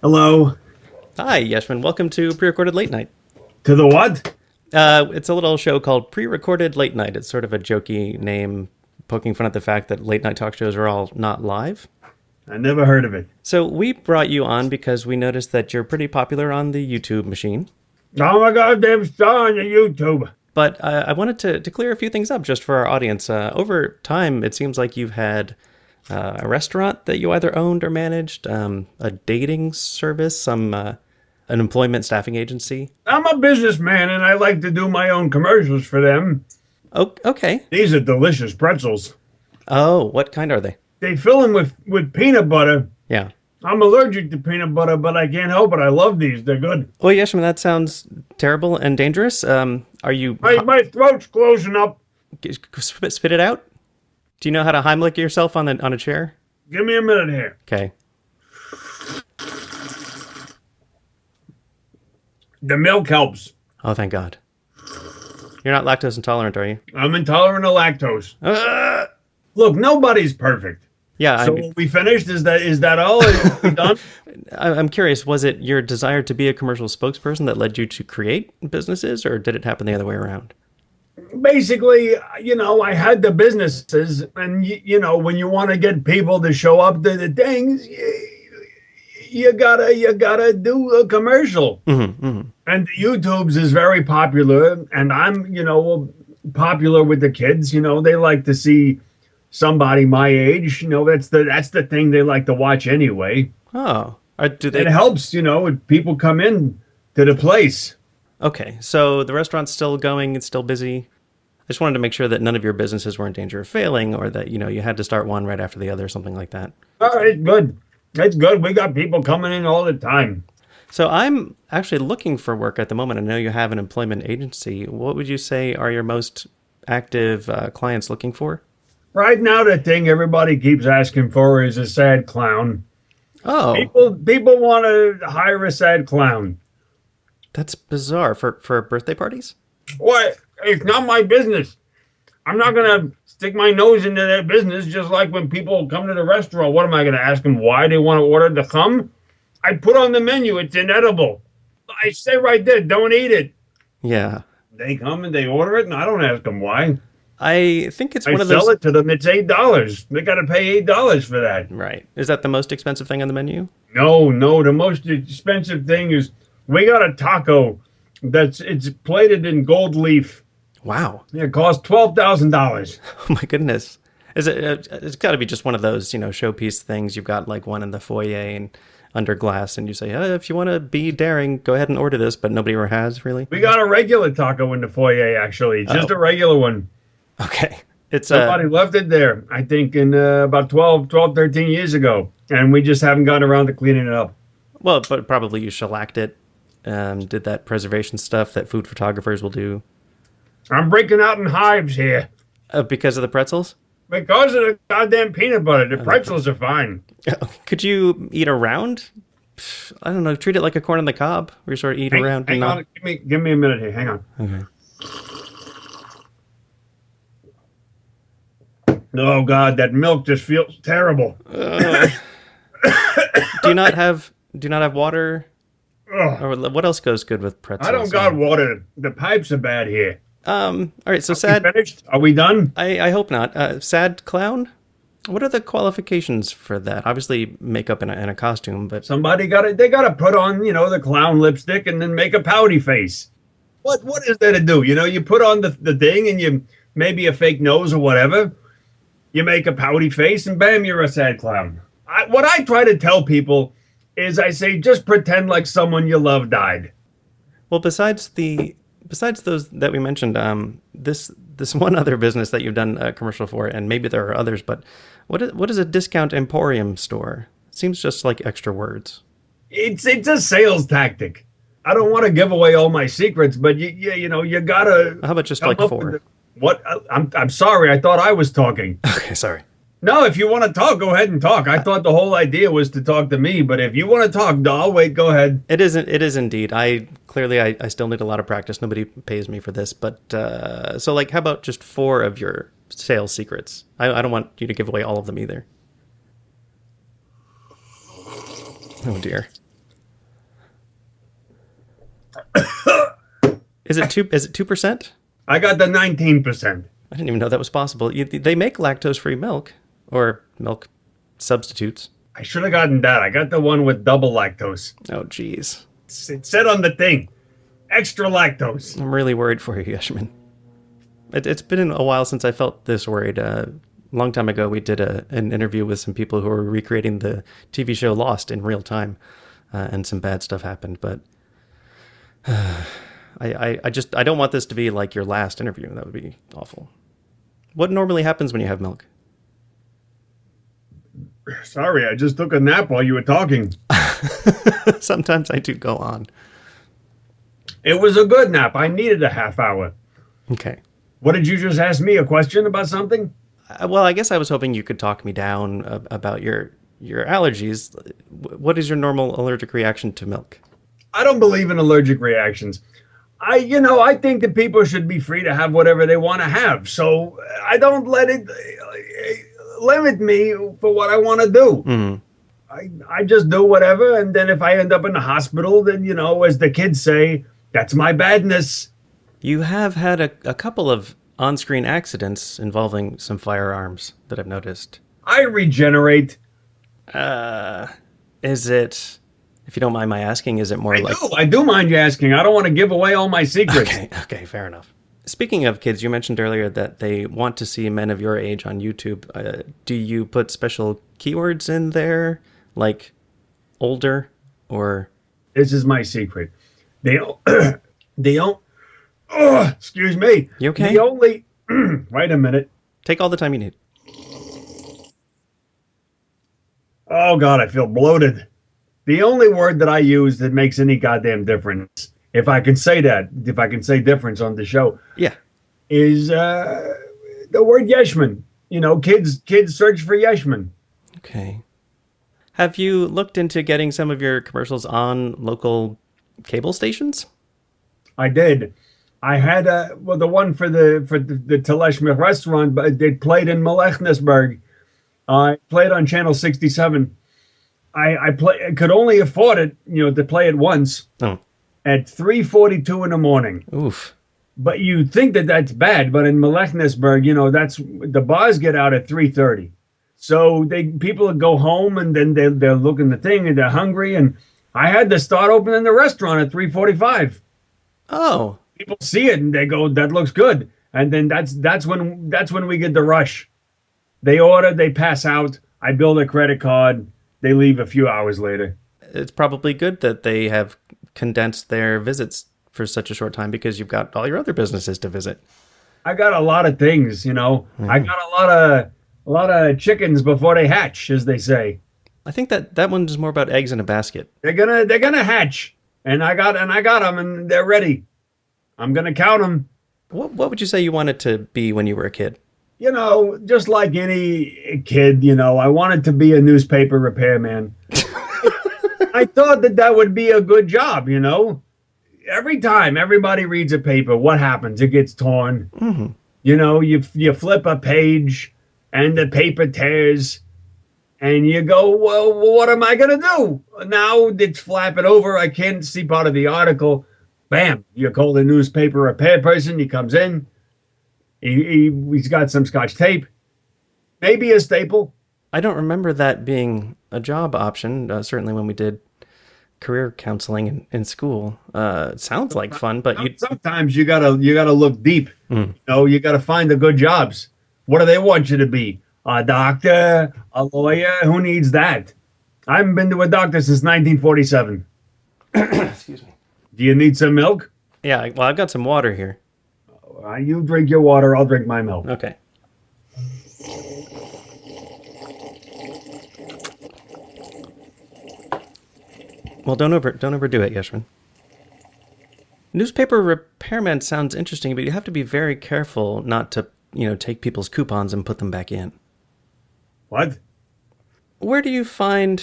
Hello. Hi, Yeshmin. Welcome to Pre-Recorded Late Night. To the what? It's a little show called Pre-Recorded Late Night. It's sort of a jokey name, poking fun at the fact that late night talk shows are all not live. I never heard of it. So we brought you on because we noticed that you're pretty popular on the YouTube machine. Oh my goddamn star on the YouTube. But I wanted to clear a few things up just for our audience. Over time, it seems like you've had a restaurant that you either owned or managed, a dating service, an employment staffing agency. I'm a businessman and I like to do my own commercials for them. Oh, okay. These are delicious pretzels. Oh, what kind are they? They fill them with peanut butter. Yeah. I'm allergic to peanut butter, but I can't help it. I love these. They're good. Well, Yeshmin, that sounds terrible and dangerous. Are you... My throat's closing up. Spit it out? Do you know how to Heimlich yourself on a chair? Give me a minute here. Okay. The milk helps. Oh, thank God. You're not lactose intolerant, are you? I'm intolerant of lactose. Look, nobody's perfect. Yeah. So we finished? Is that all? Are we done? I'm curious, was it your desire to be a commercial spokesperson that led you to create businesses, or did it happen the other way around? Basically, I had the businesses, and when you want to get people to show up to the things, you gotta do a commercial. Mm-hmm, mm-hmm. And the YouTubes is very popular, and I'm popular with the kids. They like to see somebody my age. That's the thing they like to watch anyway. Oh, do they? It helps, when people come in to the place. Okay, so the restaurant's still going, it's still busy. I just wanted to make sure that none of your businesses were in danger of failing, or that you had to start one right after the other, something like that. Oh, it's good. It's good. We got people coming in all the time. So I'm actually looking for work at the moment. I know you have an employment agency. What would you say are your most active clients looking for? Right now, the thing everybody keeps asking for is a sad clown. Oh, People want to hire a sad clown. that's bizarre. For birthday parties? What? It's not my business. I'm not gonna stick my nose into their business. Just like when people come to the restaurant, what am I gonna ask them why they want to order to come? I put on the menu, it's inedible. I say right there, don't eat it. Yeah. They come and they order it, and I don't ask them why. I think it's I one of those... sell it to them. It's $8. They got to pay $8 for that. Right. Is that the most expensive thing on the menu? No. The most expensive thing is we got a taco it's plated in gold leaf. Wow. It costs $12,000. Oh my goodness. Is it? It's got to be just one of those, showpiece things. You've got like one in the foyer and under glass, and you say, if you want to be daring, go ahead and order this, but nobody ever has, really. We got a regular taco in the foyer, actually, just a regular one. Okay. Somebody left it there, I think, in about 13 years ago, and we just haven't gotten around to cleaning it up. Well, but probably you shellacked it, did that preservation stuff that food photographers will do. I'm breaking out in hives here. Because of the pretzels? Because of the goddamn peanut butter. The pretzels are fine. Could you eat around? I don't know. Treat it like a corn on the cob, where you sort of eat around. Hang on. Give me a minute here. Hang on. Okay. Oh God, that milk just feels terrible. Do you not have water? Ugh. Or what else goes good with pretzels? I don't got water. The pipes are bad here. All right, so Are sad. we finished? Are we done? I hope not. Sad clown. What are the qualifications for that? Obviously, makeup and a costume, but Somebody they got to put on, the clown lipstick and then make a pouty face. What is there to do? You put on the thing and you maybe a fake nose or whatever. You make a pouty face and bam, you're a sad clown. What I try to tell people is I say, just pretend like someone you love died. well, besides those that we mentioned, this one other business that you've done a commercial for, and maybe there are others, but what is a discount emporium store? Seems just like extra words. It's a sales tactic. I don't want to give away all my secrets, but you gotta. How about just like four? What? I'm sorry. I thought I was talking. Okay, sorry. No, if you want to talk, go ahead and talk. I thought the whole idea was to talk to me, but if you want to talk, I'll wait. Go ahead. It isn't. It is indeed. I still need a lot of practice. Nobody pays me for this, but so like, how about just four of your sales secrets? I don't want you to give away all of them either. Oh dear. Is it 2%? I got the 19%. I didn't even know that was possible. They make lactose-free milk or milk substitutes. I should have gotten that. I got the one with double lactose. Oh, geez. It said on the thing, extra lactose. I'm really worried for you, Yeshmin. It's been a while since I felt this worried. A long time ago, we did an interview with some people who were recreating the TV show Lost in real time, and some bad stuff happened. But I don't want this to be like your last interview. That would be awful. What normally happens when you have milk? Sorry, I just took a nap while you were talking. Sometimes I do go on. It was a good nap. I needed a half hour. Okay. What did you just ask me? A question about something? Well, I guess I was hoping you could talk me down about your allergies. What is your normal allergic reaction to milk? I don't believe in allergic reactions. I think that people should be free to have whatever they want to have. So I don't let it limit me for what I want to do. Mm-hmm. I just do whatever. And then if I end up in the hospital, then, as the kids say, that's my badness. You have had a couple of on-screen accidents involving some firearms that I've noticed. I regenerate. Is it, if you don't mind my asking, is it more I do mind you asking. I don't want to give away all my secrets. Okay, fair enough. Speaking of kids, you mentioned earlier that they want to see men of your age on YouTube. Do you put special keywords in there, like older or? This is my secret. They don't. Oh, excuse me. You okay? The only. Wait a minute. Take all the time you need. Oh God, I feel bloated. The only word that I use that makes any goddamn difference, if I can say difference on the show, yeah, is the word Yeshmin. Kids search for Yeshmin. Okay. Have you looked into getting some of your commercials on local cable stations? I did. I had the one for the Teleshmich restaurant, but it played in Melechnesburg. I played on channel 67. I could only afford it, to play it once at 3:42 in the morning. Oof. But you think that that's bad, but in Melechnesburg, that's the bars get out at 3:30. So people go home and then they're looking at the thing and they're hungry, and I had to start opening the restaurant at 3:45. Oh. People see it and they go, that looks good. And then that's when we get the rush. They order, they pass out. I bill their credit card. They leave a few hours later. It's probably good that they have condensed their visits for such a short time because you've got all your other businesses to visit. I got a lot of things, Mm-hmm. I got a lot of chickens before they hatch, as they say. I think that one's more about eggs in a basket. They're gonna hatch, and I got them, and they're ready. I'm gonna count them. What would you say you wanted to be when you were a kid? Just like any kid, I wanted to be a newspaper repairman. I thought that would be a good job, Every time everybody reads a paper, what happens? It gets torn. Mm-hmm. You flip a page and the paper tears and you go, well, what am I going to do? Now it's flapping over. I can't see part of the article. Bam, you call the newspaper repair person. He comes in. He's got some Scotch tape, maybe a staple. I don't remember that being a job option. Certainly when we did career counseling in school. It sounds like fun, but sometimes you gotta look deep. You gotta find the good jobs. What do they want you to be? A doctor, a lawyer? Who needs that? I haven't been to a doctor since 1947. Excuse me. Do you need some milk? Yeah, well, I've got some water here. You drink your water, I'll drink my milk. Okay. Well, don't overdo it, Yeshmin. Newspaper repairman sounds interesting, but you have to be very careful not to, take people's coupons and put them back in. What? Where do you find...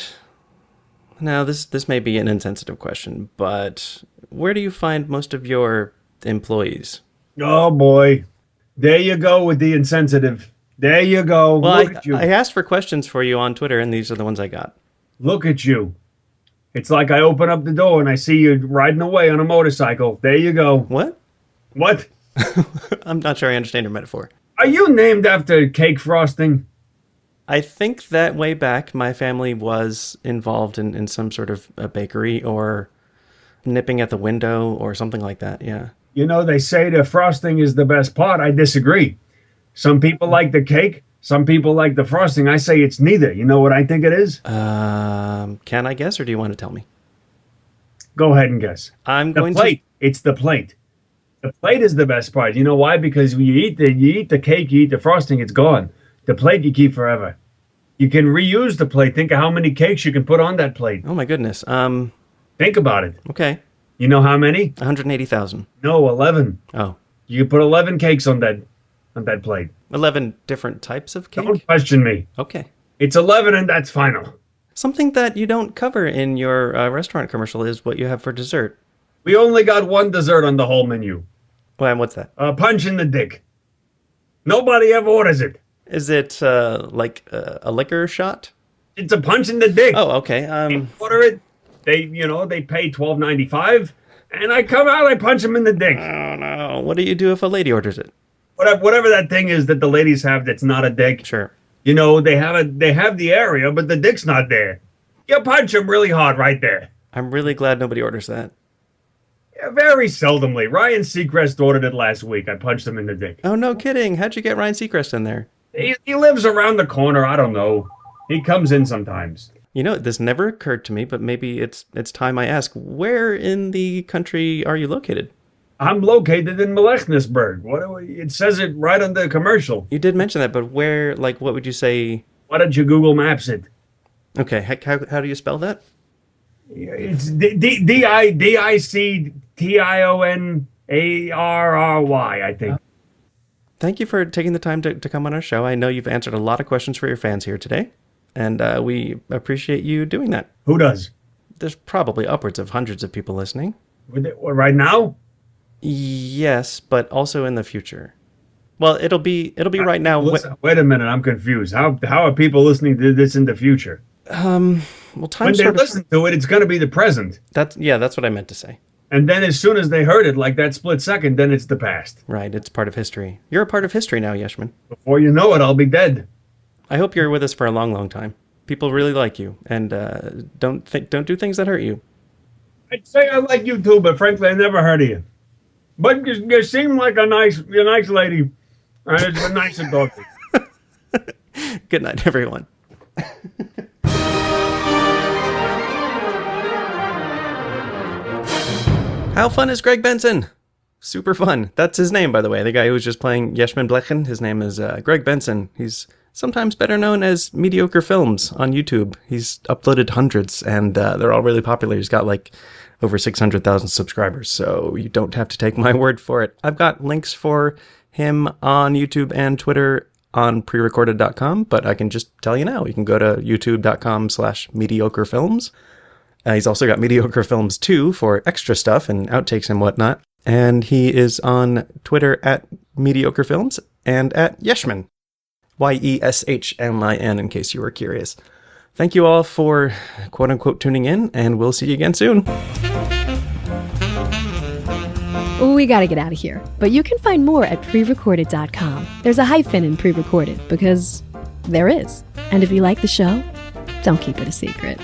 Now, this may be an insensitive question, but where do you find most of your employees? Oh, boy. There you go with the insensitive. There you go. Well, Look at you. I asked for questions for you on Twitter, and these are the ones I got. Look at you. It's like I open up the door and I see you riding away on a motorcycle. There you go. What? What? I'm not sure I understand your metaphor. Are you named after cake frosting? I think that way back, my family was involved in some sort of a bakery or nipping at the window or something like that. Yeah. You know, they say the frosting is the best part. I disagree. Some people like the cake. Some people like the frosting. I say it's neither. You know what I think it is? Can I guess, or do you want to tell me? Go ahead and guess. I'm The going plate. It's the plate. The plate is the best part. You know why? Because when you eat the cake, you eat the frosting, it's gone. The plate you keep forever. You can reuse the plate. Think of how many cakes you can put on that plate. Oh my goodness. Think about it. Okay. You know how many? 180,000. No, 11. Oh. You can put 11 cakes on that plate. 11 different types of cake? Don't question me. Okay. It's 11 and that's final. Something that you don't cover in your restaurant commercial is what you have for dessert. We only got one dessert on the whole menu. Well, what's that? A punch in the dick. Nobody ever orders it. Is it like a liquor shot? It's a punch in the dick. Oh, okay. They order it. They pay $12.95, and I come out, I punch them in the dick. Oh no! What do you do if a lady orders it? Whatever that thing is that the ladies have that's not a dick. Sure. You know, they have the area, but the dick's not there. You punch them really hard right there. I'm really glad nobody orders that. Yeah, very seldomly. Ryan Seacrest ordered it last week. I punched him in the dick. Oh, no kidding. How'd you get Ryan Seacrest in there? He lives around the corner. I don't know. He comes in sometimes. You know, this never occurred to me, but maybe it's time I ask. Where in the country are you located? I'm located in Melechnisburg. It says it right on the commercial. You did mention that, but where, like, what would you say? Why don't you Google Maps it? Okay, how do you spell that? It's DICTIONARRY, I think. Thank you for taking the time to come on our show. I know you've answered a lot of questions for your fans here today, and we appreciate you doing that. Who does? There's probably upwards of hundreds of people listening. Right now? Yes, but also in the future. Well, it'll be right now. Listen, wait a minute, I'm confused. How are people listening to this in the future? Well, time when they listen to it, it's going to be the present. That's what I meant to say. And then as soon as they heard it, like that split second, then it's the past. Right, it's part of history. You're a part of history now, Yeshmin. Before you know it, I'll be dead. I hope you're with us for a long, long time. People really like you, and don't do things that hurt you. I'd say I like you too, but frankly, I never heard of you. But you seem like a nice lady. It's been nice to talk to you. Good night, everyone. How fun is Greg Benson? Super fun. That's his name, by the way. The guy who was just playing Yeshmin Blechen, his name is Greg Benson. He's sometimes better known as Mediocre Films on YouTube. He's uploaded hundreds, and they're all really popular. He's got like over 600,000 subscribers, so you don't have to take my word for it. I've got links for him on YouTube and Twitter on prerecorded.com, but I can just tell you now. You can go to youtube.com/mediocrefilms. He's also got Mediocre Films 2 for extra stuff and outtakes and whatnot. And he is on Twitter at Mediocre Films and at Yeshmin. Yeshmin, in case you were curious. Thank you all for quote-unquote tuning in, and we'll see you again soon. We gotta get out of here, but you can find more at prerecorded.com. There's a hyphen in prerecorded because there is. And if you like the show, don't keep it a secret.